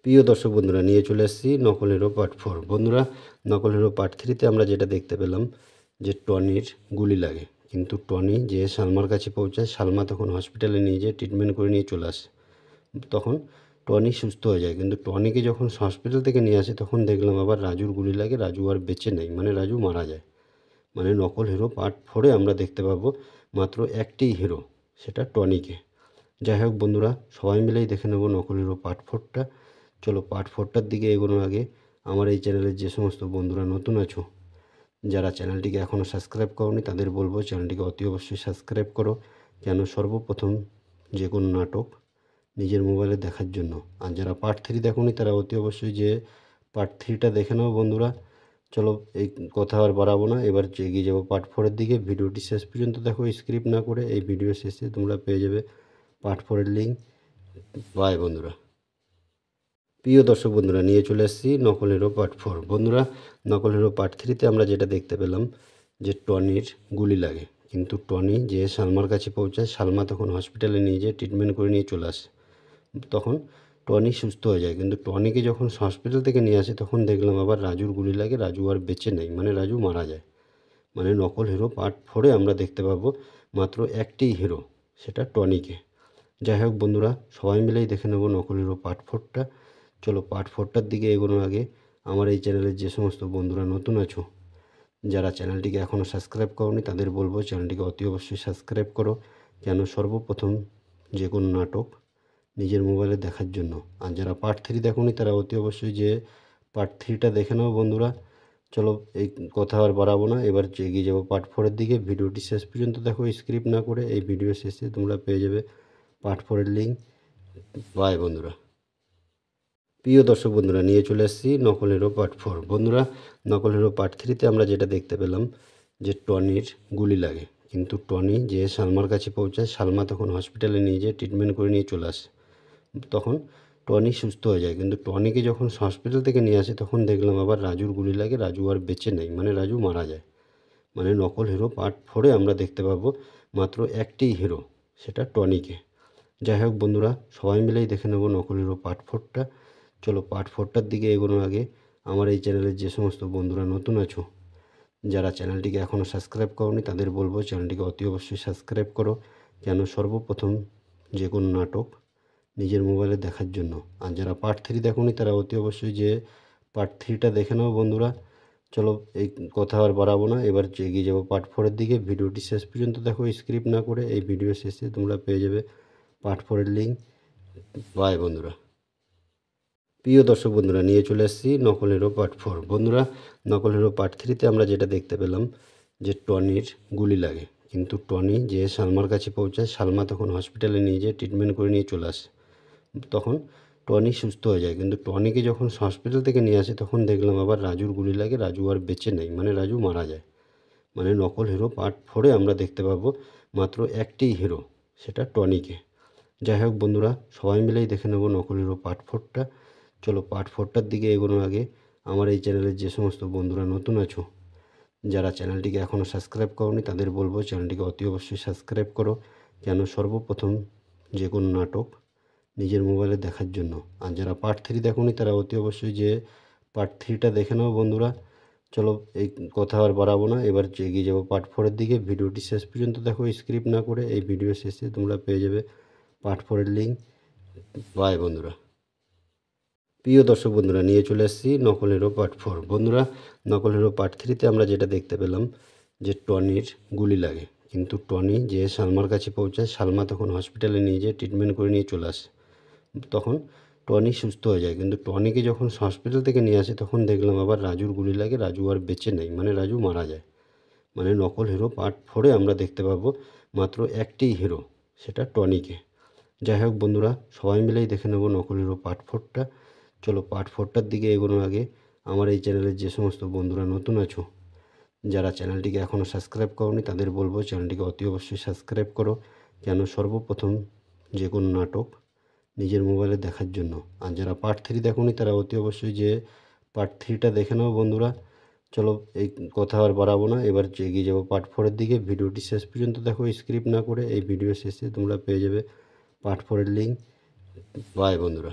প্রিয় দর্শক বন্ধুরা, নিয়ে চলে এসেছি নকল হিরো পার্ট 4। বন্ধুরা, নকল হিরো পার্ট 3তে আমরা যেটা দেখতে পেলাম যে টনির গুলি লাগে, কিন্তু টনি যে সালমার কাছে পৌঁছায়, সালমা তখন হসপিটালে নিয়ে যেয়ে ট্রিটমেন্ট করে নিয়ে চলে আসে। তখন টনি সুস্থ হয়ে যায়, কিন্তু টনিকে যখন হসপিটাল থেকে নিয়ে আসে তখন দেখলাম আবার রাজুর গুলি লাগে। রাজু আর বেঁচে নেই, মানে রাজু মারা যায়। মানে নকল হিরো পার্ট 4-এ আমরা দেখতে পাবো মাত্র একটি হিরো, সেটা টনিকে। যাই হোক বন্ধুরা, সবাই মিলেই দেখে নেব নকল হিরো পার্ট 4টা। চলো পার্ট 4টার দিকে এগোনোর আগে আমার এই চ্যানেলের যে সমস্ত বন্ধুরা নতুন আছো, যারা চ্যানেলটিকে এখনও সাবস্ক্রাইব করোনি, তাদের বলবো চ্যানেলটিকে অতি অবশ্যই সাবস্ক্রাইব করো। কেন সর্বপ্রথম যে কোনো নাটক নিজের মোবাইলে দেখার জন্য। আর যারা পার্ট 3 দেখোনি, তারা অতি অবশ্যই যে পার্ট 3টা দেখে নাও বন্ধুরা। চলো এই কথা আর বাড়াবো না, এবার এগিয়ে যাবো পার্ট 4-এর দিকে। ভিডিওটি শেষ পর্যন্ত দেখো, স্ক্রিপ্ট না করে। এই ভিডিও শেষে তোমরা পেয়ে যাবে পার্ট 4-এর লিঙ্ক। বাই বন্ধুরা। প্রিয় দর্শক বন্ধুরা, নিয়ে চলে এসেছি নকল হিরো পার্ট 4। বন্ধুরা, নকল হিরো পার্ট 3তে আমরা যেটা দেখতে পেলাম যে টনির গুলি লাগে, কিন্তু টনি যে সালমার কাছে পৌঁছায়, সালমা তখন হসপিটালে নিয়ে যেয়ে ট্রিটমেন্ট করে নিয়ে চলে আসে। তখন টনি সুস্থ হয়ে যায়, কিন্তু টনিকে যখন হসপিটাল থেকে নিয়ে আসে তখন দেখলাম আবার রাজুর গুলি লাগে। রাজু আর বেঁচে নেই, মানে রাজু মারা যায়। মানে নকল হিরো পার্ট 4-এ আমরা দেখতে পাবো মাত্র একটি হিরো, সেটা টনিকে। যাই হোক বন্ধুরা, সবাই মিলেই দেখে নেব নকল হিরো পার্ট 4টা। চলো পার্ট 4টার দিকে এগোনোর আগে আমার এই চ্যানেলের যে সমস্ত বন্ধুরা নতুন আছো, যারা চ্যানেলটিকে এখনও সাবস্ক্রাইব করোনি, তাদের বলবো চ্যানেলটিকে অতি অবশ্যই সাবস্ক্রাইব করো। কেন সর্বপ্রথম যে কোনো নাটক নিজের মোবাইলে দেখার জন্য। আর যারা পার্ট 3 দেখোনি, তারা অতি অবশ্যই যে পার্ট 3টা দেখে নাও বন্ধুরা। চলো এই কথা আর বাড়াবো না, এবার এগিয়ে যাবো পার্ট 4-এর দিকে। ভিডিওটি শেষ পর্যন্ত দেখো, স্ক্রিপ্ট না করে। এই ভিডিও শেষে তোমরা পেয়ে যাবে পার্ট 4-এর লিঙ্ক। বাই বন্ধুরা। প্রিয় দর্শক বন্ধুরা, নিয়ে চলে এসেছি নকল হিরো পার্ট 4। বন্ধুরা, নকল হিরো পার্ট 3তে আমরা যেটা দেখতে পেলাম যে টনির গুলি লাগে, কিন্তু টনি যে সালমার কাছে পৌঁছায়, সালমা তখন হসপিটালে নিয়ে যেয়ে ট্রিটমেন্ট করে নিয়ে চলে আসে। তখন টনি সুস্থ হয়ে যায়, কিন্তু টনিকে যখন হসপিটাল থেকে নিয়ে আসে তখন দেখলাম আবার রাজুর গুলি লাগে। রাজু আর বেঁচে নেই, মানে রাজু মারা যায়। মানে নকল হিরো পার্ট 4-এ আমরা দেখতে পাবো মাত্র একটি হিরো, সেটা টনিকে। যাই হোক বন্ধুরা, সবাই মিলেই দেখে নেব নকল হিরো পার্ট 4টা। চলো পার্ট 4টার দিকে এগোনোর আগে আমার এই চ্যানেলের যে সমস্ত বন্ধুরা নতুন আছো, যারা চ্যানেলটিকে এখনও সাবস্ক্রাইব করোনি, তাদের বলবো চ্যানেলটিকে অতি অবশ্যই সাবস্ক্রাইব করো। কেন সর্বপ্রথম যে কোনো নাটক নিজের মোবাইলে দেখার জন্য। আর যারা পার্ট 3 দেখোনি, তারা অতি অবশ্যই যে পার্ট 3টা দেখে নাও বন্ধুরা। চলো এই কথা আর বাড়াবো না, এবার এগিয়ে যাবো পার্ট 4-এর দিকে। ভিডিওটি শেষ পর্যন্ত দেখো, স্ক্রিপ্ট না করে। এই ভিডিও শেষে তোমরা পেয়ে যাবে পার্ট 4-এর লিঙ্ক। বাই বন্ধুরা। প্রিয় দর্শক বন্ধুরা, নিয়ে চলে এসেছি নকল হিরো পার্ট 4। বন্ধুরা, নকল হিরো পার্ট 3তে আমরা যেটা দেখতে পেলাম যে টনির গুলি লাগে, কিন্তু টনি যে সালমার কাছে পৌঁছায়, সালমা তখন হসপিটালে নিয়ে যেয়ে ট্রিটমেন্ট করে নিয়ে চলে আসে। তখন টনি সুস্থ হয়ে যায়, কিন্তু টনিকে যখন হসপিটাল থেকে নিয়ে আসে তখন দেখলাম আবার রাজুর গুলি লাগে। রাজু আর বেঁচে নেই, মানে রাজু মারা যায়। মানে নকল হিরো পার্ট 4-এ আমরা দেখতে পাবো মাত্র একটি হিরো, সেটা টনিকে। যাই হোক বন্ধুরা, সবাই মিলেই দেখে নেব নকল হিরো পার্ট 4টা। চলো পার্ট 4টার দিকে এগোনোর আগে আমার এই চ্যানেলের যে সমস্ত বন্ধুরা নতুন আছো, যারা চ্যানেলটিকে এখনও সাবস্ক্রাইব করোনি, তাদের বলবো চ্যানেলটিকে অতি অবশ্যই সাবস্ক্রাইব করো। কেন সর্বপ্রথম যে কোনো নাটক নিজের মোবাইলে দেখার জন্য। আর যারা পার্ট 3 দেখোনি, তারা অতি অবশ্যই যে পার্ট 3টা দেখে নাও বন্ধুরা। চলো এই কথা আর বাড়াবো না, এবার এগিয়ে যাবো পার্ট 4-এর দিকে। ভিডিওটি শেষ পর্যন্ত দেখো, স্ক্রিপ্ট না করে। এই ভিডিও শেষে তোমরা পেয়ে যাবে পার্ট 4-এর লিঙ্ক। বাই বন্ধুরা। প্রিয় দর্শক বন্ধুরা, নিয়ে চলে এসেছি নকল হিরো পার্ট 4। বন্ধুরা, নকল হিরো পার্ট 3তে আমরা যেটা দেখতে পেলাম যে টনির গুলি লাগে, কিন্তু টনি যে সালমার কাছে পৌঁছায়, সালমা তখন হসপিটালে নিয়ে যেয়ে ট্রিটমেন্ট করে নিয়ে চলে আসে। তখন টনি সুস্থ হয়ে যায়, কিন্তু টনিকে যখন হসপিটাল থেকে নিয়ে আসে তখন দেখলাম আবার রাজুর গুলি লাগে। রাজু আর বেঁচে নেই, মানে রাজু মারা যায়। মানে নকল হিরো পার্ট 4-এ আমরা দেখতে পাবো মাত্র একটি হিরো, সেটা টনিকে। যাই হোক বন্ধুরা, সবাই মিলেই দেখে নেব নকল হিরো পার্ট 4টা। চলো পার্ট 4টার দিকে এগোনোর আগে আমার এই চ্যানেলের যে সমস্ত বন্ধুরা নতুন আছো, যারা চ্যানেলটিকে এখনও সাবস্ক্রাইব করোনি, তাদের বলবো চ্যানেলটিকে অতি অবশ্যই সাবস্ক্রাইব করো। কেন সর্বপ্রথম যে কোনো নাটক নিজের মোবাইলে দেখার জন্য। আর যারা পার্ট 3 দেখোনি, তারা অতি অবশ্যই যে পার্ট 3টা দেখে নাও বন্ধুরা। চলো এই কথা আর বাড়াবো না, এবার এগিয়ে যাবো পার্ট 4-এর দিকে। ভিডিওটি শেষ পর্যন্ত দেখো, স্ক্রিপ্ট না করে। এই ভিডিও শেষে তোমরা পেয়ে যাবে পার্ট 4-এর লিঙ্ক। বাই বন্ধুরা।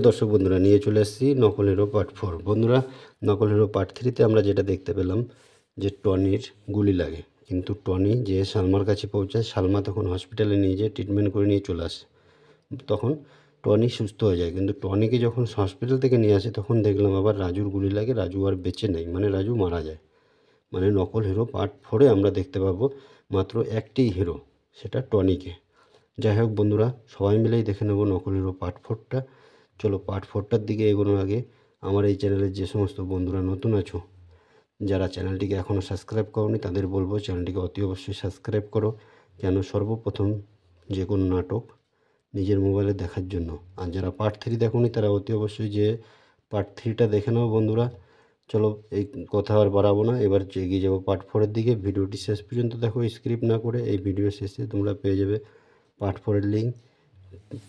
প্রিয় দর্শক বন্ধুরা, নিয়ে চলে এসেছি নকল হিরো পার্ট 4। বন্ধুরা, নকল হিরো পার্ট 3-তে আমরা যেটা দেখতে পেলাম যে টনির গুলি লাগে, কিন্তু টনি যে সালমার কাছে পৌঁছায়, সালমা তখন হসপিটালে নিয়ে যেয়ে ট্রিটমেন্ট করে নিয়ে চলে আসে। তখন টনি সুস্থ হয়ে যায়, কিন্তু টনিকে যখন হসপিটাল থেকে নিয়ে আসে তখন দেখলাম আবার রাজুর গুলি লাগে, রাজু আর বেঁচে নেই, মানে রাজু মারা যায়। মানে নকল হিরো পার্ট 4-এ আমরা দেখতে পাবো মাত্র একটি হিরো, সেটা টনিকে। যাই হোক বন্ধুরা, সবাই মিলেই দেখে নেব নকল হিরো পার্ট 4টা। চলো পার্ট 4টার দিকে এগোনোর আগে আমার এই চ্যানেলের যে সমস্ত বন্ধুরা নতুন আছো, যারা চ্যানেলটিকে এখনও সাবস্ক্রাইব করোনি, তাদের বলবো চ্যানেলটিকে অতি অবশ্যই সাবস্ক্রাইব করো, কেন সর্বপ্রথম যে কোনো নাটক নিজের মোবাইলে দেখার জন্য। আর যারা পার্ট 3 দেখোনি তারা অতি অবশ্যই যে পার্ট 3টা দেখে নাও বন্ধুরা। চলো এই কথা আর বাড়াবো না, এবার এগিয়ে যাবো পার্ট 4-এর দিকে। ভিডিওটি শেষ পর্যন্ত দেখো স্ক্রিপ্ট না করে। এই ভিডিও শেষে তোমরা পেয়ে যাবে পার্ট 4-এর লিঙ্ক।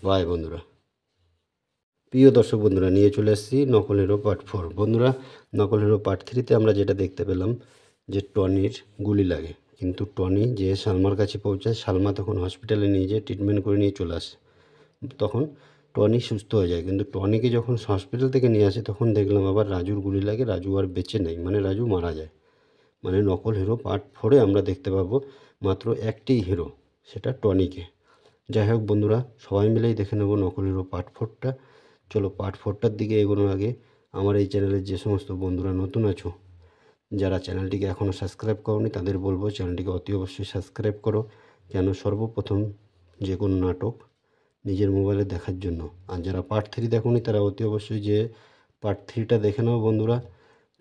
বাই বন্ধুরা। প্রিয় দর্শক বন্ধুরা, নিয়ে চলে এসেছি নকল হিরো পার্ট 4। বন্ধুরা, নকল হিরো পার্ট 3তে আমরা যেটা দেখতে পেলাম যে টনির গুলি লাগে, কিন্তু টনি যে সালমার কাছে পৌঁছায়, সালমা তখন হসপিটালে নিয়ে যেয়ে ট্রিটমেন্ট করে নিয়ে চলে আসে। তখন টনি সুস্থ হয়ে যায়, কিন্তু টনিকে যখন হসপিটাল থেকে নিয়ে আসে তখন দেখলাম আবার রাজুর গুলি লাগে, রাজু আর বেঁচে নেই, মানে রাজু মারা যায়। মানে নকল হিরো পার্ট 4-এ আমরা দেখতে পাবো মাত্র একটি হিরো, সেটা টনিকে। যাই হোক বন্ধুরা, সবাই মিলেই দেখে নেব নকল হিরো পার্ট 4টা। চলো পার্ট 4টার দিকে এগোনোর আগে আমার এই চ্যানেলের যে সমস্ত বন্ধুরা নতুন আছো, যারা চ্যানেলটিকে এখনও সাবস্ক্রাইব করোনি, তাদের বলবো চ্যানেলটিকে অতি অবশ্যই সাবস্ক্রাইব করো, কেন সর্বপ্রথম যে কোনো নাটক নিজের মোবাইলে দেখার জন্য। আর যারা পার্ট 3 দেখোনি, তারা অতি অবশ্যই যে পার্ট 3টা দেখে নাও বন্ধুরা।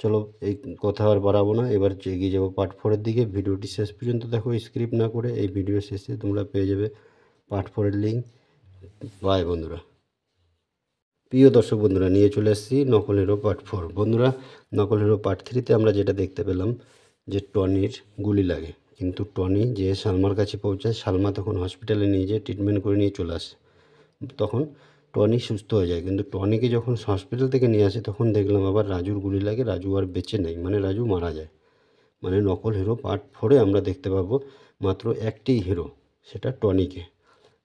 চলো এই কথা আর বাড়াবো না, এবার এগিয়ে যাবো পার্ট 4-এর দিকে। ভিডিওটি শেষ পর্যন্ত দেখো স্ক্রিপ্ট না করে। এই ভিডিও শেষে তোমরা পেয়ে যাবে পার্ট 4-এর লিঙ্ক। বাই বন্ধুরা। প্রিয় দর্শক বন্ধুরা, নিয়ে চলে এসেছি নকল হিরো পার্ট 4। বন্ধুরা, নকল হিরো পার্ট 3তে আমরা যেটা দেখতে পেলাম যে টনির গুলি লাগে, কিন্তু টনি যে সালমার কাছে পৌঁছায়, সালমা তখন হসপিটালে নিয়ে যেয়ে ট্রিটমেন্ট করে নিয়ে চলে আসে। তখন টনি সুস্থ হয়ে যায়, কিন্তু টনিকে যখন হসপিটাল থেকে নিয়ে আসে তখন দেখলাম আবার রাজুর গুলি লাগে, রাজু আর বেঁচে নেই, মানে রাজু মারা যায়। মানে নকল হিরো পার্ট 4-এ আমরা দেখতে পাবো মাত্র একটি হিরো, সেটা টনিকে।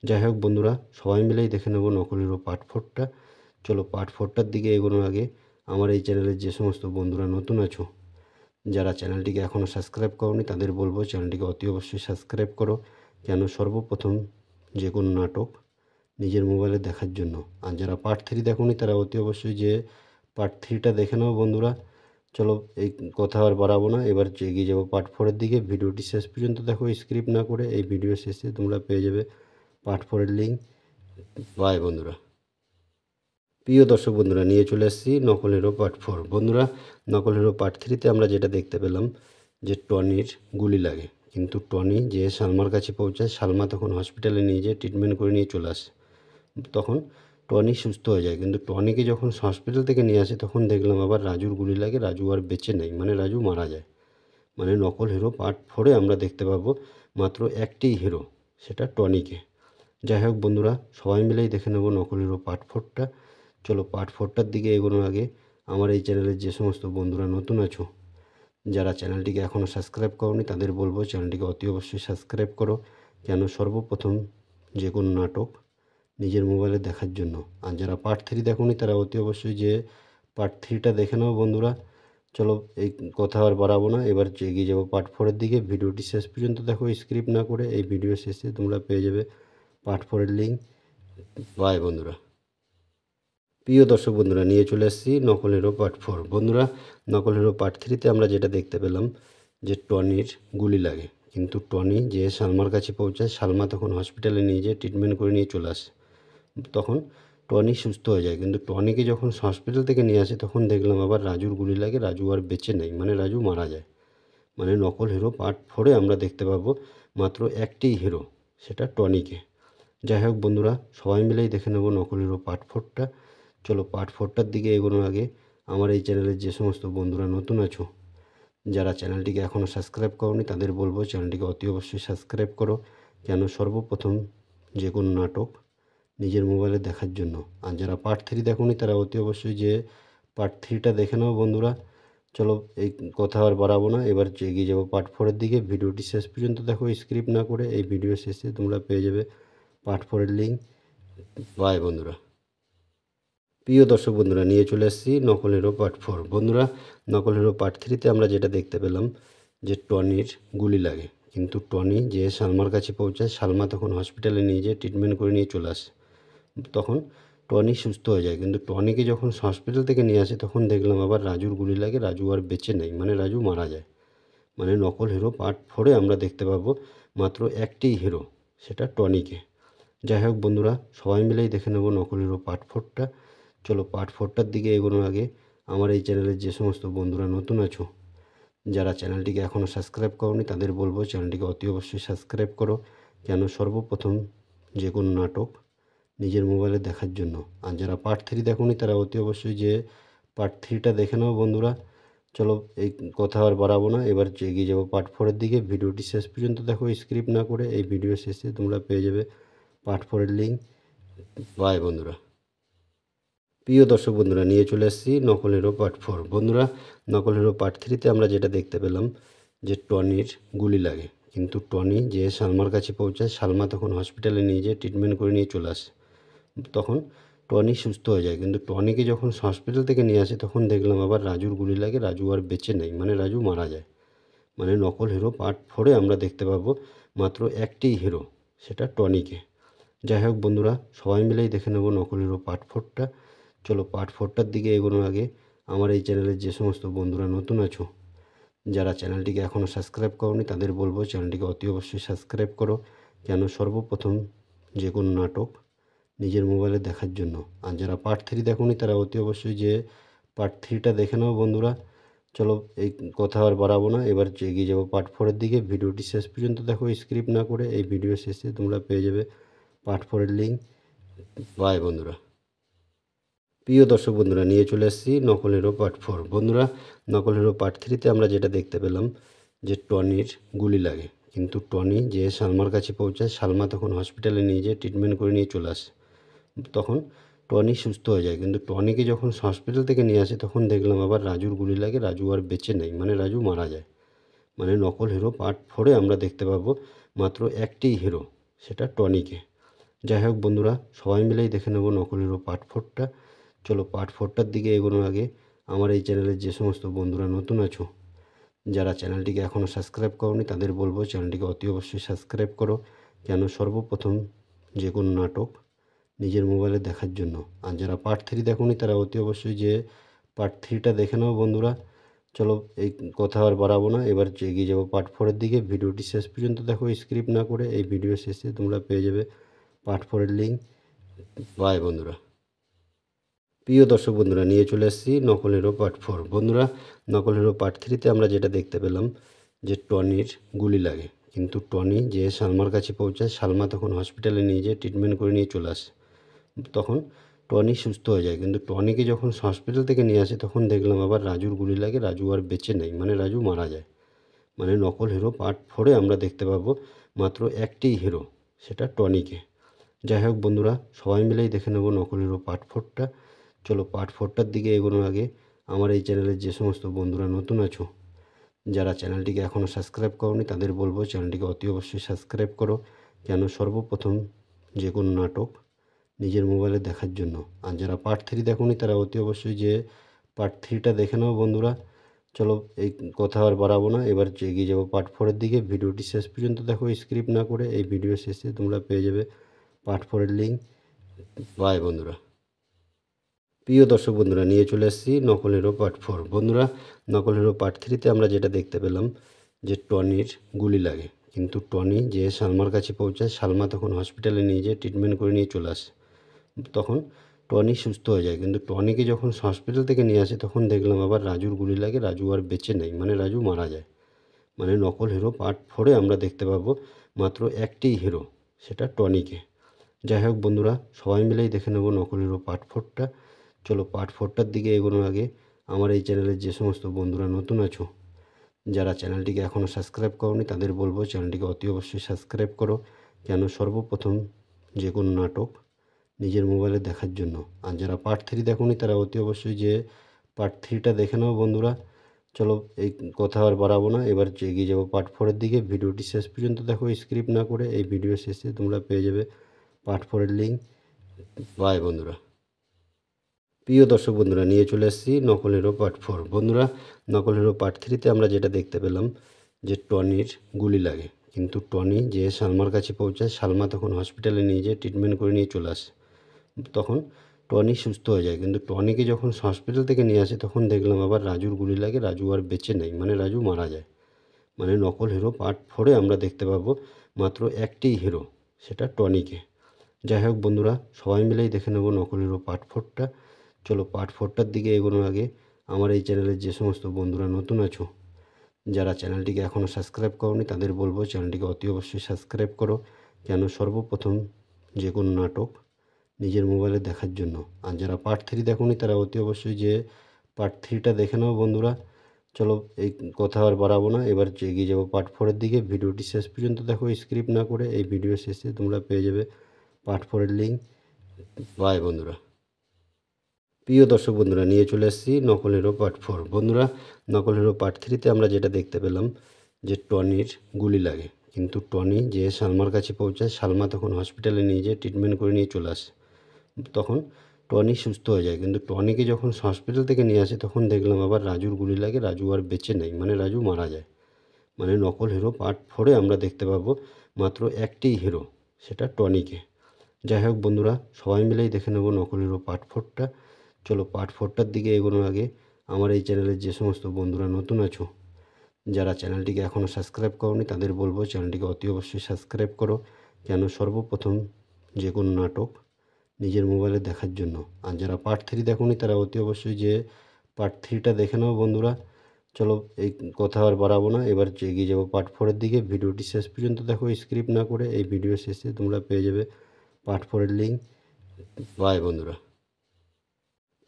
যাই হোক বন্ধুরা, সবাই মিলেই দেখে নেব নকল হিরো পার্ট 4টা। চলো পার্ট 4টার দিকে এগোনোর আগে আমার এই চ্যানেলের যে সমস্ত বন্ধুরা নতুন আছো, যারা চ্যানেলটিকে এখনও সাবস্ক্রাইব করোনি, তাদের বলবো চ্যানেলটিকে অতি অবশ্যই সাবস্ক্রাইব করো, কেন সর্বপ্রথম যে কোনো নাটক নিজের মোবাইলে দেখার জন্য। আর যারা পার্ট 3 দেখোনি, তারা অতি অবশ্যই যে পার্ট 3টা দেখে নাও বন্ধুরা। চলো এই কথা আর বাড়াবো না, এবার এগিয়ে যাবো পার্ট 4-এর দিকে। ভিডিওটি শেষ পর্যন্ত দেখো স্ক্রিপ্ট না করে। এই ভিডিও শেষে তোমরা পেয়ে যাবে পার্ট 4-এর লিঙ্ক। বাই বন্ধুরা। প্রিয় দর্শক বন্ধুরা, নিয়ে চলে এসেছি নকল হিরো পার্ট 4। বন্ধুরা, নকল হিরো পার্ট 3তে আমরা যেটা দেখতে পেলাম যে টনির গুলি লাগে, কিন্তু টনি যে সালমার কাছে পৌঁছায়, সালমা তখন হসপিটালে নিয়ে যেয়ে ট্রিটমেন্ট করে নিয়ে চলে আসে। তখন টনি সুস্থ হয়ে যায়, কিন্তু টনিকে যখন হসপিটাল থেকে নিয়ে আসে তখন দেখলাম আবার রাজুর গুলি লাগে, রাজু আর বেঁচে নেই, মানে রাজু মারা যায়। মানে নকল হিরো পার্ট 4-এ আমরা দেখতে পাবো মাত্র একটি হিরো, সেটা টনিকে। যাই হোক বন্ধুরা, সবাই মিলেই দেখে নেব নকল হিরো পার্ট 4টা। চলো পার্ট 4টার দিকে এগোনোর আগে আমার এই চ্যানেলের যে সমস্ত বন্ধুরা নতুন আছো, যারা চ্যানেলটিকে এখনও সাবস্ক্রাইব করোনি, তাদের বলবো চ্যানেলটিকে অতি অবশ্যই সাবস্ক্রাইব করো, কেন সর্বপ্রথম যে কোনো নাটক নিজের মোবাইলে দেখার জন্য। আর যারা পার্ট 3 দেখোনি, তারা অতি অবশ্যই যে পার্ট 3টা দেখে নাও বন্ধুরা। চলো এই কথা আর বাড়াবো না, এবার এগিয়ে যাবো পার্ট 4-এর দিকে। ভিডিওটি শেষ পর্যন্ত দেখো স্ক্রিপ্ট না করে। এই ভিডিও শেষে তোমরা পেয়ে যাবে পার্ট 4-এর লিঙ্ক। বাই বন্ধুরা। প্রিয় দর্শক বন্ধুরা, নিয়ে চলে এসেছি নকল হিরো পার্ট 4। বন্ধুরা, নকল হিরো পার্ট 3তে আমরা যেটা দেখতে পেলাম যে টনির গুলি লাগে, কিন্তু টনি যে সালমার কাছে পৌঁছায়, সালমা তখন হসপিটালে নিয়ে যেয়ে ট্রিটমেন্ট করে নিয়ে চলে আসে। তখন টনি সুস্থ হয়ে যায়, কিন্তু টনিকে যখন হসপিটাল থেকে নিয়ে আসে তখন দেখলাম আবার রাজুর গুলি লাগে, রাজু আর বেঁচে নেই, মানে রাজু মারা যায়। মানে নকল হিরো পার্ট 4-এ আমরা দেখতে পাবো মাত্র একটি হিরো, সেটা টনিকে। যাই হোক বন্ধুরা, সবাই মিলেই দেখে নেব নকল হিরো পার্ট 4টা। চলো পার্ট 4টার দিকে এগোনোর আগে আমার এই চ্যানেলের যে সমস্ত বন্ধুরা নতুন আছো, যারা চ্যানেলটিকে এখনও সাবস্ক্রাইব করোনি, তাদের বলবো চ্যানেলটিকে অতি অবশ্যই সাবস্ক্রাইব করো, কেন সর্বপ্রথম যে কোনো নাটক নিজের মোবাইলে দেখার জন্য। আর যারা পার্ট 3 দেখোনি, তারা অতি অবশ্যই যে পার্ট 3টা দেখে নাও বন্ধুরা। চলো এই কথা আর বাড়াবো না, এবার এগিয়ে যাবো পার্ট 4-এর দিকে। ভিডিওটি শেষ পর্যন্ত দেখো স্ক্রিপ্ট না করে। এই ভিডিও শেষে তোমরা পেয়ে যাবে পার্ট 4-এর লিঙ্ক। বাই বন্ধুরা। প্রিয় দর্শক বন্ধুরা, নিয়ে চলে এসেছি নকল হিরো পার্ট 4। বন্ধুরা, নকল হিরো পার্ট 3-তে আমরা যেটা দেখতে পেলাম যে টনির গুলি লাগে, কিন্তু টনি যে সালমার কাছে পৌঁছায়, সালমা তখন হসপিটালে নিয়ে যেয়ে ট্রিটমেন্ট করে নিয়ে চলে আসে। তখন টনি সুস্থ হয়ে যায়, কিন্তু টনিকে যখন হসপিটাল থেকে নিয়ে আসে তখন দেখলাম আবার রাজুর গুলি লাগে, রাজু আর বেঁচে নেই, মানে রাজু মারা যায়। মানে নকল হিরো পার্ট 4-এ আমরা দেখতে পাবো মাত্র একটি হিরো, সেটা টনিকে। যাই হোক বন্ধুরা, সবাই মিলেই দেখে নেব নকল হিরো পার্ট 4টা। চলো পার্ট 4টার দিকে এগোনোর আগে আমার এই চ্যানেলের যে সমস্ত বন্ধুরা নতুন আছো, যারা চ্যানেলটিকে এখনও সাবস্ক্রাইব করোনি, তাদের বলবো চ্যানেলটিকে অতি অবশ্যই সাবস্ক্রাইব করো, কেন সর্বপ্রথম যে কোনো নাটক নিজের মোবাইলে দেখার জন্য। আর যারা পার্ট 3 দেখোনি, তারা অতি অবশ্যই যে পার্ট 3টা দেখে নাও বন্ধুরা। চলো এই কথা আর বাড়াবো না, এবার এগিয়ে যাবো পার্ট 4-এর দিকে। ভিডিওটি শেষ পর্যন্ত দেখো স্ক্রিপ্ট না করে। এই ভিডিও শেষে তোমরা পেয়ে যাবে পার্ট 4-এর লিঙ্ক। বাই বন্ধুরা। প্রিয় দর্শক বন্ধুরা, নিয়ে চলে এসেছি নকল হিরো পার্ট 4। বন্ধুরা, নকল হিরো পার্ট 3তে আমরা যেটা দেখতে পেলাম যে টনির গুলি লাগে, কিন্তু টনি যে সালমার কাছে পৌঁছায়, সালমা তখন হসপিটালে নিয়ে যেয়ে ট্রিটমেন্ট করে নিয়ে চলে আসে। তখন টনি সুস্থ হয়ে যায়, কিন্তু টনিকে যখন হসপিটাল থেকে নিয়ে আসে তখন দেখলাম আবার রাজুর গুলি লাগে, রাজু আর বেঁচে নেই, মানে রাজু মারা যায়। মানে নকল হিরো পার্ট 4-এ আমরা দেখতে পাবো মাত্র একটি হিরো, সেটা টনিকে। যাই হোক বন্ধুরা, সবাই মিলেই দেখে নেব নকল হিরো পার্ট 4টা। চলো পার্ট 4টার দিকে এগোনোর আগে আমার এই চ্যানেলের যে সমস্ত বন্ধুরা নতুন আছো, যারা চ্যানেলটিকে এখনও সাবস্ক্রাইব করোনি, তাদের বলবো চ্যানেলটিকে অতি অবশ্যই সাবস্ক্রাইব করো, কেন সর্বপ্রথম যে কোনো নাটক নিজের মোবাইলে দেখার জন্য। আর যারা পার্ট 3 দেখোনি, তারা অতি অবশ্যই যে পার্ট 3টা দেখে নাও বন্ধুরা। চলো এই কথা আর বাড়াবো না, এবার এগিয়ে যাবো পার্ট 4-এর দিকে। ভিডিওটি শেষ পর্যন্ত দেখো স্ক্রিপ্ট না করে। এই ভিডিও শেষে তোমরা পেয়ে যাবে পার্ট 4-এর লিঙ্ক। বাই বন্ধুরা। প্রিয় দর্শক বন্ধুরা, নিয়ে চলে এসেছি নকল হিরো পার্ট 4। বন্ধুরা, নকল হিরো পার্ট 3তে আমরা যেটা দেখতে পেলাম যে টনির গুলি লাগে, কিন্তু টনি যে সালমার কাছে পৌঁছায়, সালমা তখন হসপিটালে নিয়ে যেয়ে ট্রিটমেন্ট করে নিয়ে চলে আসে। তখন টনি সুস্থ হয়ে যায়, কিন্তু টনিকে যখন হসপিটাল থেকে নিয়ে আসে তখন দেখলাম আবার রাজুর গুলি লাগে, রাজু আর বেঁচে নেই, মানে রাজু মারা যায়। মানে নকল হিরো পার্ট 4-এ আমরা দেখতে পাবো মাত্র একটি হিরো, সেটা টনিকে। যাই হোক বন্ধুরা, সবাই মিলেই দেখে নেব নকল হিরো পার্ট 4টা। চলো পার্ট 4টার দিকে এগোনোর আগে আমার এই চ্যানেলের যে সমস্ত বন্ধুরা নতুন আছো, যারা চ্যানেলটিকে এখনও সাবস্ক্রাইব করোনি, তাদের বলবো চ্যানেলটিকে অতি অবশ্যই সাবস্ক্রাইব করো, কেন সর্বপ্রথম যে কোনো নাটক নিজের মোবাইলে দেখার জন্য। আর যারা পার্ট 3 দেখোনি, তারা অতি অবশ্যই যে পার্ট 3টা দেখে নাও বন্ধুরা। চলো এই কথা আর বাড়াবো না, এবার এগিয়ে যাবো পার্ট 4-এর দিকে। ভিডিওটি শেষ পর্যন্ত দেখো স্ক্রিপ্ট না করে। এই ভিডিও শেষে তোমরা পেয়ে যাবে পার্ট 4-এর লিঙ্ক। বাই বন্ধুরা। প্রিয় দর্শক বন্ধুরা, নিয়ে চলে এসেছি নকল হিরো পার্ট 4। বন্ধুরা, নকল হিরো পার্ট 3তে আমরা যেটা দেখতে পেলাম যে টনির গুলি লাগে, কিন্তু টনি যে সালমার কাছে পৌঁছায়, সালমা তখন হসপিটালে নিয়ে যেয়ে ট্রিটমেন্ট করে নিয়ে চলে আসে। তখন টনি সুস্থ হয়ে যায়, কিন্তু টনিকে যখন হসপিটাল থেকে নিয়ে আসে তখন দেখলাম আবার রাজুর গুলি লাগে, রাজু আর বেঁচে নেই, মানে রাজু মারা যায়। মানে নকল হিরো পার্ট 4-এ আমরা দেখতে পাবো মাত্র একটি হিরো, সেটা টনিকে। যাই হোক বন্ধুরা, সবাই মিলেই দেখে নেব নকল হিরো পার্ট 4টা। চলো পার্ট 4টার দিকে এগোনোর আগে আমার এই চ্যানেলের যে সমস্ত বন্ধুরা নতুন আছো, যারা চ্যানেলটিকে এখনও সাবস্ক্রাইব করোনি, তাদের বলবো চ্যানেলটিকে অতি অবশ্যই সাবস্ক্রাইব করো, কেন সর্বপ্রথম যে কোনো নাটক নিজের মোবাইলে দেখার জন্য। আর যারা পার্ট 3 দেখোনি, তারা অতি অবশ্যই যে পার্ট 3টা দেখে নাও বন্ধুরা। চলো এই কথা আর বাড়াবো না, এবার এগিয়ে যাবো পার্ট 4-এর দিকে। ভিডিওটি শেষ পর্যন্ত দেখো স্ক্রিপ্ট না করে। এই ভিডিও শেষে তোমরা পেয়ে যাবে পার্ট 4-এর লিঙ্ক। বাই বন্ধুরা। প্রিয় দর্শক বন্ধুরা, নিয়ে চলে এসেছি নকল হিরো পার্ট 4। বন্ধুরা, নকল হিরো পার্ট 3তে আমরা যেটা দেখতে পেলাম যে টনির গুলি লাগে, কিন্তু টনি যে সালমার কাছে পৌঁছায়, সালমা তখন হসপিটালে নিয়ে যেয়ে ট্রিটমেন্ট করে নিয়ে চলে আসে। তখন টনি সুস্থ হয়ে যায়, কিন্তু টনিকে যখন হসপিটাল থেকে নিয়ে আসে তখন দেখলাম আবার রাজুর গুলি লাগে, রাজু আর বেঁচে নেই, মানে রাজু মারা যায়। মানে নকল হিরো পার্ট 4-এ আমরা দেখতে পাবো মাত্র একটি হিরো, সেটা টনিকে। যাই হোক বন্ধুরা, সবাই মিলেই দেখে নেব নকল হিরো পার্ট 4টা। চলো পার্ট 4টার দিকে এগোনোর আগে আমার এই চ্যানেলের যে সমস্ত বন্ধুরা নতুন আছো, যারা চ্যানেলটিকে এখনও সাবস্ক্রাইব করোনি, তাদের বলবো চ্যানেলটিকে অতি অবশ্যই সাবস্ক্রাইব করো, কেন সর্বপ্রথম যে কোনো নাটক নিজের মোবাইলে দেখার জন্য। আর যারা পার্ট 3 দেখোনি, তারা অতি অবশ্যই যে পার্ট 3টা দেখে নাও বন্ধুরা। চলো এই কথা আর বাড়াবো না, এবার এগিয়ে যাবো পার্ট 4-এর দিকে। ভিডিওটি শেষ পর্যন্ত দেখো স্ক্রিপ্ট না করে। এই ভিডিও শেষে তোমরা পেয়ে যাবে পার্ট 4-এর লিঙ্ক। বাই বন্ধুরা। প্রিয় দর্শক বন্ধুরা, নিয়ে চলে এসেছি নকল হিরো পার্ট 4। বন্ধুরা, নকল হিরো পার্ট 3তে আমরা যেটা দেখতে পেলাম যে টনির গুলি লাগে, কিন্তু টনি যে সালমার কাছে পৌঁছায়, সালমা তখন হসপিটালে নিয়ে যেয়ে ট্রিটমেন্ট করে নিয়ে চলে আসে। তখন টনি সুস্থ হয়ে যায়, কিন্তু টনিকে যখন হসপিটাল থেকে নিয়ে আসে তখন দেখলাম আবার রাজুর গুলি লাগে, রাজু আর বেঁচে নেই, মানে রাজু মারা যায়। মানে নকল হিরো পার্ট 4-এ আমরা দেখতে পাবো মাত্র একটি হিরো, সেটা টনিকে। যাই হোক বন্ধুরা, সবাই মিলেই দেখে নেব নকল হিরো পার্ট 4টা। চলো পার্ট 4টার দিকে এগোনোর আগে আমার এই চ্যানেলের যে সমস্ত বন্ধুরা নতুন আছো, যারা চ্যানেলটিকে এখনও সাবস্ক্রাইব করোনি, তাদের বলবো চ্যানেলটিকে অতি অবশ্যই সাবস্ক্রাইব করো, কেন সর্বপ্রথম যে কোনো নাটক নিজের মোবাইলে দেখার জন্য। আর যারা পার্ট 3 দেখোনি, তারা অতি অবশ্যই যে পার্ট 3টা দেখে নাও বন্ধুরা। চলো এই কথা আর বাড়াবো না, এবার এগিয়ে যাবো পার্ট 4-এর দিকে। ভিডিওটি শেষ পর্যন্ত দেখো স্ক্রিপ্ট না করে। এই ভিডিও শেষে তোমরা পেয়ে যাবে পার্ট 4-এর লিঙ্ক। বাই বন্ধুরা। প্রিয় দর্শক বন্ধুরা, নিয়ে চলে এসেছি নকল হিরো পার্ট 4। বন্ধুরা, নকল হিরো পার্ট 3তে আমরা যেটা দেখতে পেলাম যে টনির গুলি লাগে, কিন্তু টনি যে সালমার কাছে পৌঁছায়, সালমা তখন হসপিটালে নিয়ে যেয়ে ট্রিটমেন্ট করে নিয়ে চলে আসে। তখন টনি সুস্থ হয়ে যায়, কিন্তু টনিকে যখন হসপিটাল থেকে নিয়ে আসে তখন দেখলাম আবার রাজুর গুলি লাগে, রাজু আর বেঁচে নেই, মানে রাজু মারা যায়। মানে নকল হিরো পার্ট 4-এ আমরা দেখতে পাবো মাত্র একটি হিরো, সেটা টনিকে। যাই হোক বন্ধুরা, সবাই মিলেই দেখে নেব নকল হিরো পার্ট 4টা। চলো পার্ট 4টার দিকে এগোনোর আগে আমার এই চ্যানেলের যে সমস্ত বন্ধুরা নতুন আছো, যারা চ্যানেলটিকে এখনও সাবস্ক্রাইব করোনি, তাদের বলবো চ্যানেলটিকে অতি অবশ্যই সাবস্ক্রাইব করো। কেন সর্বপ্রথম যে কোনো নাটক নিজের মোবাইলে দেখার জন্য। আর যারা পার্ট 3 দেখোনি, তারা অতি অবশ্যই যে পার্ট 3টা দেখে নাও বন্ধুরা। চলো এই কথা আর বাড়াবো না, এবার এগিয়ে যাবো পার্ট 4-এর দিকে। ভিডিওটি শেষ পর্যন্ত দেখো, স্ক্রিপ্ট না করে। এই ভিডিও শেষে তোমরা পেয়ে যাবে পার্ট 4-এর লিঙ্ক। বাই বন্ধুরা।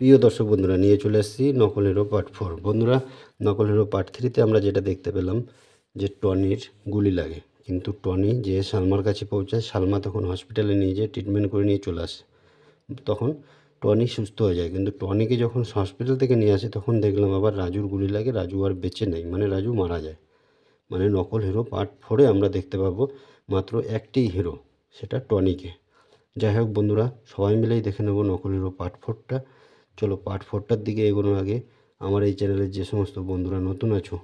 প্রিয় দর্শক বন্ধুরা, নিয়ে চলে এসেছি নকল হিরো পার্ট 4। বন্ধুরা, নকল হিরো পার্ট 3তে আমরা যেটা দেখতে পেলাম যে টনির গুলি লাগে, কিন্তু টনি যে সালমার কাছে পৌঁছায়, সালমা তখন হসপিটালে নিয়ে যেয়ে ট্রিটমেন্ট করে নিয়ে চলে আসে। তখন টনি সুস্থ হয়ে যায়, কিন্তু টনিকে যখন হসপিটাল থেকে নিয়ে আসে তখন দেখলাম আবার রাজুর গুলি লাগে, রাজু আর বেঁচে নেই, মানে রাজু মারা যায়। মানে নকল হিরো পার্ট 4-এ আমরা দেখতে পাবো মাত্র একটি হিরো, সেটা টনিকে। যাই হোক বন্ধুরা, সবাই মিলেই দেখে নেব নকল হিরো পার্ট 4টা। চলো পার্ট 4টার দিকে এগোনোর আগে আমার এই চ্যানেলের যে সমস্ত বন্ধুরা নতুন আছো,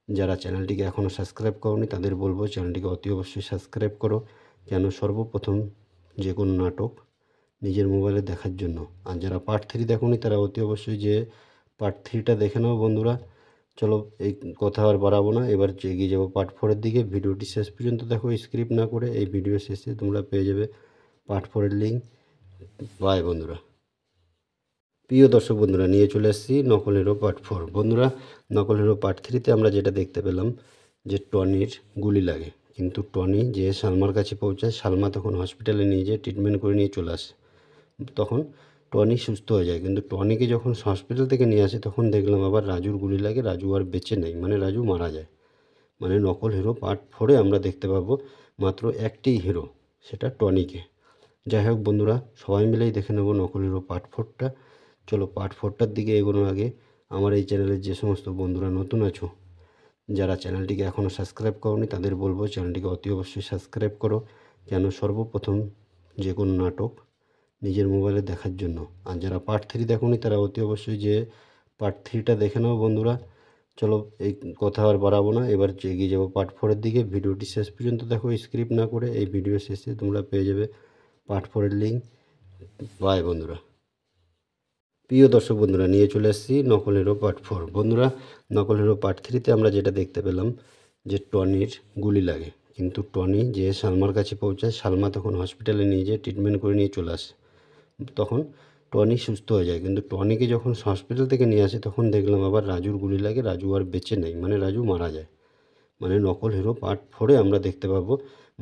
যারা চ্যানেলটিকে এখনও সাবস্ক্রাইব করোনি, তাদের বলবো চ্যানেলটিকে অতি অবশ্যই সাবস্ক্রাইব করো। কেন সর্বপ্রথম যে কোনো নাটক নিজের মোবাইলে দেখার জন্য। আর যারা পার্ট 3 দেখোনি, তারা অতি অবশ্যই যে পার্ট 3টা দেখে নাও বন্ধুরা। চলো এই কথা আর বাড়াবো না, এবার এগিয়ে যাবো পার্ট 4-এর দিকে। ভিডিওটি শেষ পর্যন্ত দেখো, স্ক্রিপ্ট না করে। এই ভিডিও শেষে তোমরা পেয়ে যাবে পার্ট 4-এর লিঙ্ক। বাই বন্ধুরা। প্রিয় দর্শক বন্ধুরা, নিয়ে চলে এসেছি নকল হিরো পার্ট 4। বন্ধুরা, নকল হিরো পার্ট 3তে আমরা যেটা দেখতে পেলাম যে টনির গুলি লাগে, কিন্তু টনি যে সালমার কাছে পৌঁছায়, সালমা তখন হসপিটালে নিয়ে যেয়ে ট্রিটমেন্ট করে নিয়ে চলে আসে। তখন টনি সুস্থ হয়ে যায়, কিন্তু টনিকে যখন হসপিটাল থেকে নিয়ে আসে তখন দেখলাম আবার রাজুর গুলি লাগে, রাজু আর বেঁচে নেই, মানে রাজু মারা যায়। মানে নকল হিরো পার্ট 4-এ আমরা দেখতে পাবো মাত্র একটি হিরো, সেটা টনিকে। যাই হোক বন্ধুরা, সবাই মিলেই দেখে নেব নকল হিরো পার্ট 4টা। চলো পার্ট 4টার দিকে এগোনোর আগে আমার এই চ্যানেলের যে সমস্ত বন্ধুরা নতুন আছো, যারা চ্যানেলটিকে এখনও সাবস্ক্রাইব করোনি, তাদের বলবো চ্যানেলটিকে অতি অবশ্যই সাবস্ক্রাইব করো। কেন সর্বপ্রথম যে কোনো নাটক নিজের মোবাইলে দেখার জন্য। আর যারা পার্ট 3 দেখোনি, তারা অতি অবশ্যই যে পার্ট 3টা দেখে নাও বন্ধুরা। চলো এই কথা আর বাড়াবো না, এবার এগিয়ে যাবো পার্ট 4-এর দিকে। ভিডিওটি শেষ পর্যন্ত দেখো, স্ক্রিপ্ট না করে। এই ভিডিও শেষে তোমরা পেয়ে যাবে পার্ট 4-এর লিঙ্ক। বাই বন্ধুরা। প্রিয় দর্শক বন্ধুরা, নিয়ে চলে এসেছি নকল হিরো পার্ট 4। বন্ধুরা, নকল হিরো পার্ট 3তে আমরা যেটা দেখতে পেলাম যে টনির গুলি লাগে, কিন্তু টনি যে সালমার কাছে পৌঁছায়, সালমা তখন হসপিটালে নিয়ে যেয়ে ট্রিটমেন্ট করে নিয়ে চলে আসে। তখন টনি সুস্থ হয়ে যায়, কিন্তু টনিকে যখন হসপিটাল থেকে নিয়ে আসে তখন দেখলাম আবার রাজুর গুলি লাগে, রাজু আর বেঁচে নেই, মানে রাজু মারা যায়। মানে নকল হিরো পার্ট 4-এ আমরা দেখতে পাবো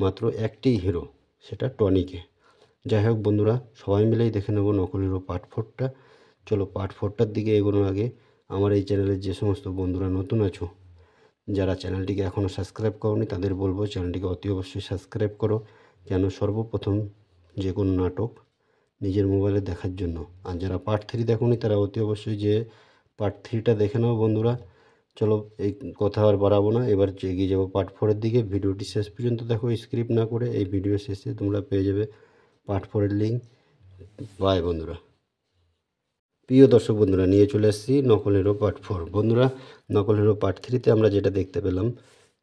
মাত্র একটি হিরো, সেটা টনিকে। যাই হোক বন্ধুরা, সবাই মিলেই দেখে নেব নকল হিরো পার্ট 4টা। চলো পার্ট 4টার দিকে এগোনোর আগে আমার এই চ্যানেলের যে সমস্ত বন্ধুরা নতুন আছো, যারা চ্যানেলটিকে এখনও সাবস্ক্রাইব করোনি, তাদের বলবো চ্যানেলটিকে অতি অবশ্যই সাবস্ক্রাইব করো। কেন সর্বপ্রথম যে কোনো নাটক নিজের মোবাইলে দেখার জন্য। আর যারা পার্ট 3 দেখোনি, তারা অতি অবশ্যই যে পার্ট 3টা দেখে নাও বন্ধুরা। চলো এই কথা আর বাড়াবো না, এবার এগিয়ে যাবো পার্ট 4-এর দিকে। ভিডিওটি শেষ পর্যন্ত দেখো, স্ক্রিপ্ট না করে। এই ভিডিও শেষে তোমরা পেয়ে যাবে পার্ট 4-এর লিঙ্ক। বাই বন্ধুরা। প্রিয় দর্শক বন্ধুরা, নিয়ে চলে এসেছি নকল হিরো পার্ট 4। বন্ধুরা, নকল হিরো পার্ট 3তে আমরা যেটা দেখতে পেলাম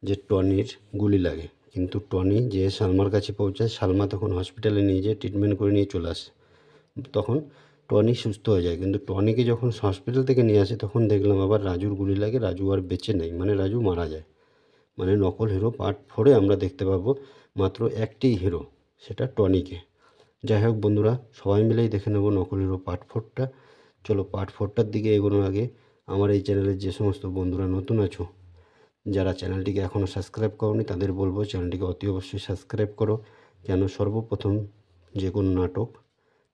যে টনির গুলি লাগে, কিন্তু টনি যে সালমার কাছে পৌঁছায়, সালমা তখন হসপিটালে নিয়ে যেয়ে ট্রিটমেন্ট করে নিয়ে চলে আসে। তখন টনি সুস্থ হয়ে যায়, কিন্তু টনিকে যখন হসপিটাল থেকে নিয়ে আসে তখন দেখলাম আবার রাজুর গুলি লাগে, রাজু আর বেঁচে নেই, মানে রাজু মারা যায়। মানে নকল হিরো পার্ট 4-এ আমরা দেখতে পাবো মাত্র একটি হিরো, সেটা টনিকে। যাই হোক বন্ধুরা, সবাই মিলেই দেখে নেব নকল হিরো পার্ট 4টা। চলো পার্ট 4টার দিকে এগোনোর আগে আমার এই চ্যানেলের যে সমস্ত বন্ধুরা নতুন আছো, যারা চ্যানেলটিকে এখনও সাবস্ক্রাইব করোনি, তাদের বলবো চ্যানেলটিকে অতি অবশ্যই সাবস্ক্রাইব করো। কেন সর্বপ্রথম যে কোনো নাটক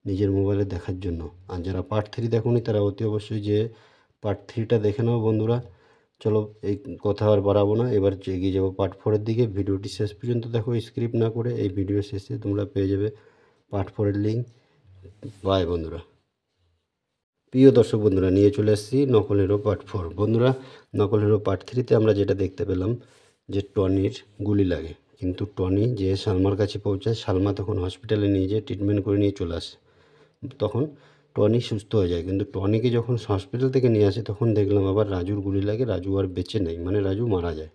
নিজের মোবাইলে দেখার জন্য। আর যারা পার্ট 3 দেখোনি, তারা অতি অবশ্যই যে পার্ট 3টা দেখে নাও বন্ধুরা। চলো এই কথা আর বাড়াবো না, এবার এগিয়ে যাবো পার্ট 4-এর দিকে। ভিডিওটি শেষ পর্যন্ত দেখো, স্ক্রিপ্ট না করে। এই ভিডিও শেষে তোমরা পেয়ে যাবে পার্ট 4-এর লিঙ্ক। বাই বন্ধুরা। প্রিয় দর্শক বন্ধুরা, নিয়ে চলে এসেছি নকল হিরো পার্ট 4। বন্ধুরা, নকল হিরো পার্ট 3তে আমরা যেটা দেখতে পেলাম যে টনির গুলি লাগে, কিন্তু টনি যে সালমার কাছে পৌঁছায়, সালমা তখন হসপিটালে নিয়ে যেয়ে ট্রিটমেন্ট করে নিয়ে চলে আসে। তখন টনি সুস্থ হয়ে যায়, কিন্তু টনিকে যখন হসপিটাল থেকে নিয়ে আসে তখন দেখলাম আবার রাজুর গুলি লাগে, রাজু আর বেঁচে নেই, মানে রাজু মারা যায়।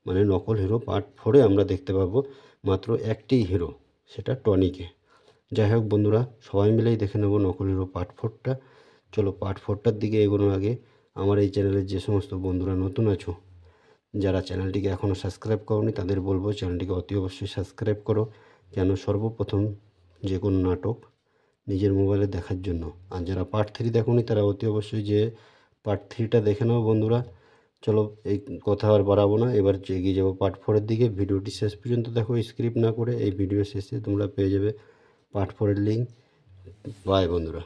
মানে নকল হিরো পার্ট 4-এ আমরা দেখতে পাবো মাত্র একটি হিরো, সেটা টনিকে। যাই হোক বন্ধুরা, সবাই মিলেই দেখে নেব নকল হিরো পার্ট 4টা। চলো পার্ট 4টার দিকে এগোনোর আগে আমার এই চ্যানেলের যে সমস্ত বন্ধুরা নতুন আছো, যারা চ্যানেলটিকে এখনও সাবস্ক্রাইব করোনি, তাদের বলবো চ্যানেলটিকে অতি অবশ্যই সাবস্ক্রাইব করো, কেন সর্বপ্রথম যে কোনো নাটক নিজের মোবাইলে দেখার জন্য। আর যারা পার্ট 3 দেখোনি তারা অতি অবশ্যই যে পার্ট 3টা দেখে নাও বন্ধুরা। চলো এই কথা আর বাড়াবো না, এবার এগিয়ে যাবো পার্ট 4-এর দিকে। ভিডিওটি শেষ পর্যন্ত দেখো, স্ক্রিপ্ট না করে। এই ভিডিও শেষে তোমরা পেয়ে যাবে পার্ট 4-এর লিঙ্ক। বাই বন্ধুরা।